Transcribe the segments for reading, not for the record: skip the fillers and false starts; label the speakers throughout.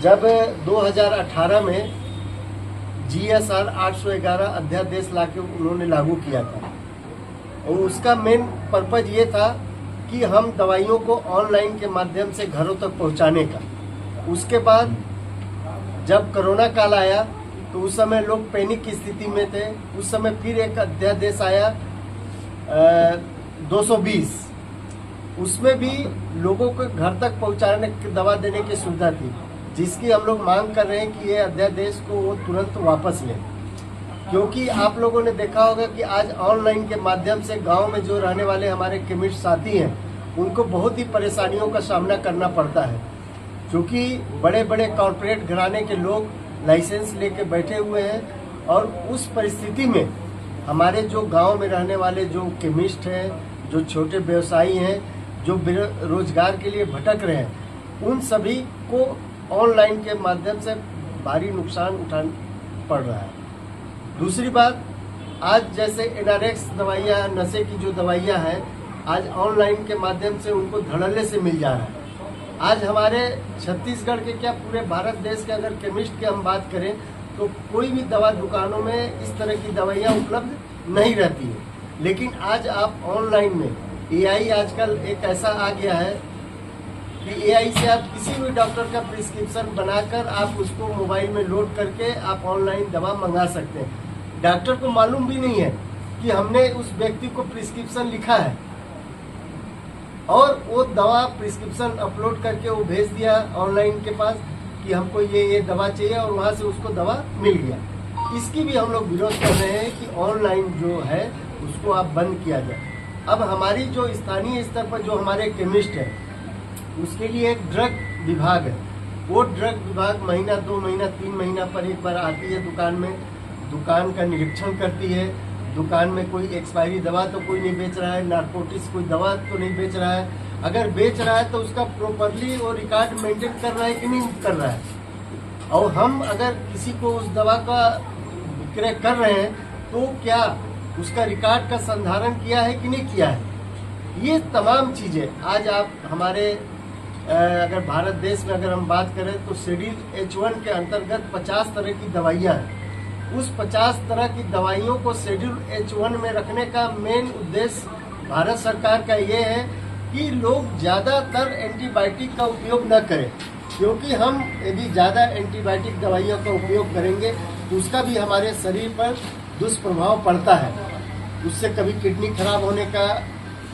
Speaker 1: जब 2018 में GSR 811 अध्यादेश लाके उन्होंने लागू किया था और उसका मेन पर्पज ये था कि हम दवाइयों को ऑनलाइन के माध्यम से घरों तक पहुंचाने का। उसके बाद जब कोरोना काल आया तो उस समय लोग पैनिक की स्थिति में थे। उस समय फिर एक अध्यादेश आया 220, उसमें भी लोगों को घर तक पहुंचाने की दवा देने की सुविधा थी, जिसकी हम लोग मांग कर रहे हैं कि ये अध्यादेश को वो तुरंत वापस लें। क्योंकि आप लोगों ने देखा होगा कि आज ऑनलाइन के माध्यम से गांव में जो रहने वाले हमारे केमिस्ट साथी हैं उनको बहुत ही परेशानियों का सामना करना पड़ता है, क्योंकि बड़े बड़े कॉरपोरेट घराने के लोग लाइसेंस लेके बैठे हुए हैं। और उस परिस्थिति में हमारे जो गांव में रहने वाले जो केमिस्ट हैं, जो छोटे व्यवसायी हैं, जो रोजगार के लिए भटक रहे हैं, उन सभी को ऑनलाइन के माध्यम से भारी नुकसान उठाना पड़ रहा है। दूसरी बात, आज जैसे एनारेक्स दवाइयाँ, नशे की जो दवाइयाँ हैं, आज ऑनलाइन के माध्यम से उनको धड़ल्ले से मिल जा रहा है। आज हमारे छत्तीसगढ़ के क्या पूरे भारत देश के अगर केमिस्ट की हम बात करें तो कोई भी दवा दुकानों में इस तरह की दवाइयाँ उपलब्ध नहीं रहती है। लेकिन आज आप ऑनलाइन में AI आजकल एक ऐसा आ गया है कि AI से आप किसी भी डॉक्टर का प्रिस्क्रिप्शन बनाकर आप उसको मोबाइल में लोड करके आप ऑनलाइन दवा मंगा सकते हैं। डॉक्टर को मालूम भी नहीं है कि हमने उस व्यक्ति को प्रिस्क्रिप्शन लिखा है, और वो दवा प्रिस्क्रिप्शन अपलोड करके वो भेज दिया ऑनलाइन के पास कि हमको ये दवा चाहिए, और वहाँ से उसको दवा मिल गया। इसकी भी हम लोग विरोध कर रहे हैं कि ऑनलाइन जो है उसको आप बंद किया जाए। अब हमारी जो स्थानीय स्तर पर जो हमारे केमिस्ट है उसके लिए एक ड्रग विभाग है। वो ड्रग विभाग महीना 2 महीना 3 महीना पर एक बार आती है दुकान में, दुकान का निरीक्षण करती है। दुकान में कोई एक्सपायरी दवा तो कोई नहीं बेच रहा है, नारकोटिक्स कोई दवा तो नहीं बेच रहा है। अगर बेच रहा है तो उसका प्रॉपरली वो रिकॉर्ड मेंटेन कर रहा है कि नहीं कर रहा है। और हम अगर किसी को उस दवा का विक्रय कर रहे हैं तो क्या उसका रिकॉर्ड का संधारण किया है कि नहीं किया है। ये तमाम चीजें आज आप हमारे अगर भारत देश में अगर हम बात करें तो शेड्यूल H1 के अंतर्गत 50 तरह की दवाइयाँ हैं। उस 50 तरह की दवाइयों को शेड्यूल H1 में रखने का मेन उद्देश्य भारत सरकार का ये है कि लोग ज़्यादातर एंटीबायोटिक का उपयोग न करें, क्योंकि हम यदि ज़्यादा एंटीबायोटिक दवाइयों का उपयोग करेंगे तो उसका भी हमारे शरीर पर दुष्प्रभाव पड़ता है। उससे कभी किडनी खराब होने का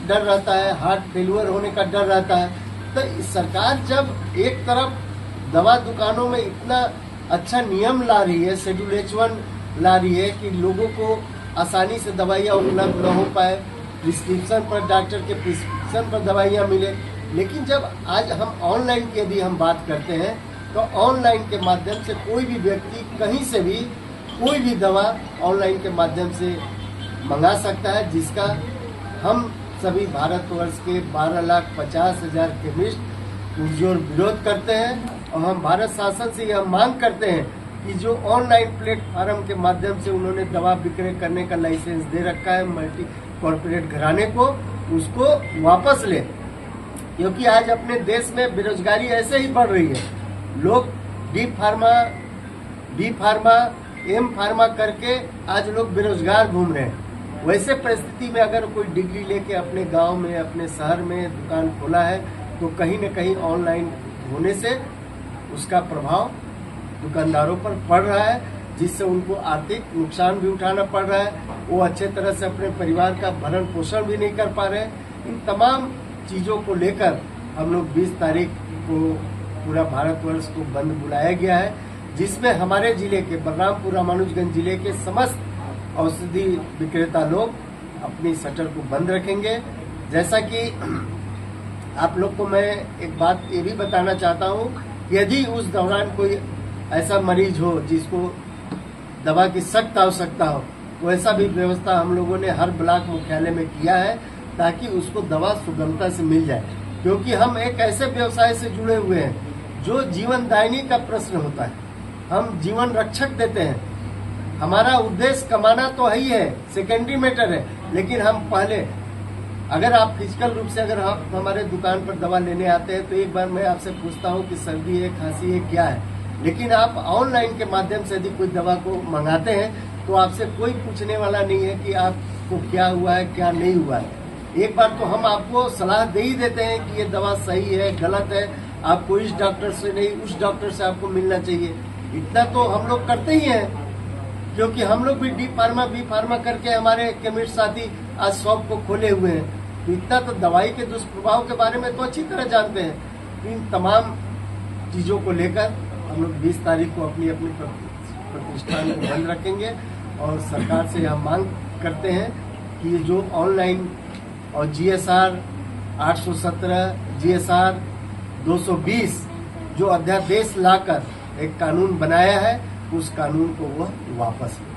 Speaker 1: डर रहता है, हार्ट फेलियर होने का डर रहता है। तो सरकार जब एक तरफ दवा दुकानों में इतना अच्छा नियम ला रही है, शेड्यूल H1 ला रही है कि लोगों को आसानी से दवाइयाँ उपलब्ध न हो पाए, प्रिस्क्रिप्शन पर डॉक्टर के प्रिस्क्रिप्शन पर दवाइयाँ मिले, लेकिन जब आज हम ऑनलाइन की यदि हम बात करते हैं तो ऑनलाइन के माध्यम से कोई भी व्यक्ति कहीं से भी कोई भी दवा ऑनलाइन के माध्यम से मंगा सकता है, जिसका हम सभी भारतवर्ष के 12,50,000 केमिस्ट पुरजोर विरोध करते हैं। और हम भारत शासन से यह मांग करते हैं कि जो ऑनलाइन प्लेटफार्म के माध्यम से उन्होंने दवा विक्रय करने का लाइसेंस दे रखा है मल्टी कॉर्पोरेट घराने को, उसको वापस लें। क्योंकि आज अपने देश में बेरोजगारी ऐसे ही बढ़ रही है। लोग डी फार्मा, एम फार्मा करके आज लोग बेरोजगार घूम रहे हैं। वैसे परिस्थिति में अगर कोई डिग्री लेके अपने गांव में, अपने शहर में दुकान खोला है तो कहीं न कहीं ऑनलाइन होने से उसका प्रभाव दुकानदारों पर पड़ रहा है, जिससे उनको आर्थिक नुकसान भी उठाना पड़ रहा है। वो अच्छे तरह से अपने परिवार का भरण पोषण भी नहीं कर पा रहे। इन तमाम चीज़ों को लेकर हम लोग 20 तारीख को पूरा भारतवर्ष को बंद बुलाया गया है, जिसमें हमारे जिले के बलरामपुर रामानुजगंज जिले के समस्त औषधि विक्रेता लोग अपनी शटर को बंद रखेंगे। जैसा कि आप लोग को मैं एक बात ये भी बताना चाहता हूँ, यदि उस दौरान कोई ऐसा मरीज हो जिसको दवा की सख्त आवश्यकता हो, तो ऐसा भी व्यवस्था हम लोगों ने हर ब्लॉक मुख्यालय में किया है, ताकि उसको दवा सुगमता से मिल जाए। क्योंकि हम एक ऐसे व्यवसाय से जुड़े हुए हैं जो जीवनदायिनी का प्रश्न होता है, हम जीवन रक्षक देते हैं। हमारा उद्देश्य कमाना तो है ही है, सेकेंडरी मैटर है, लेकिन हम पहले, अगर आप फिजिकल रूप से अगर आप हमारे दुकान पर दवा लेने आते हैं तो एक बार मैं आपसे पूछता हूं कि सर्दी है, खांसी है, क्या है। लेकिन आप ऑनलाइन के माध्यम से यदि कोई दवा को मंगाते हैं तो आपसे कोई पूछने वाला नहीं है कि आपको क्या हुआ है, क्या नहीं हुआ है। एक बार तो हम आपको सलाह दे ही देते हैं कि ये दवा सही है, गलत है, आपको इस डॉक्टर से नहीं उस डॉक्टर से आपको मिलना चाहिए। इतना तो हम लोग करते ही हैं, क्योंकि हम लोग भी डी फार्मा करके हमारे केमिस्ट साथी आज शॉप को खोले हुए हैं। तो इतना तो दवाई के दुष्प्रभाव के बारे में तो अच्छी तरह जानते हैं। तो इन तमाम चीजों को लेकर हम लोग 20 तारीख को अपनी अपनी प्रतिष्ठान को बंद रखेंगे और सरकार से हम मांग करते हैं कि ये जो ऑनलाइन और GSR 817, GSR 220 जो अध्यादेश लाकर एक कानून बनाया है, उस कानून को वह वापस ले।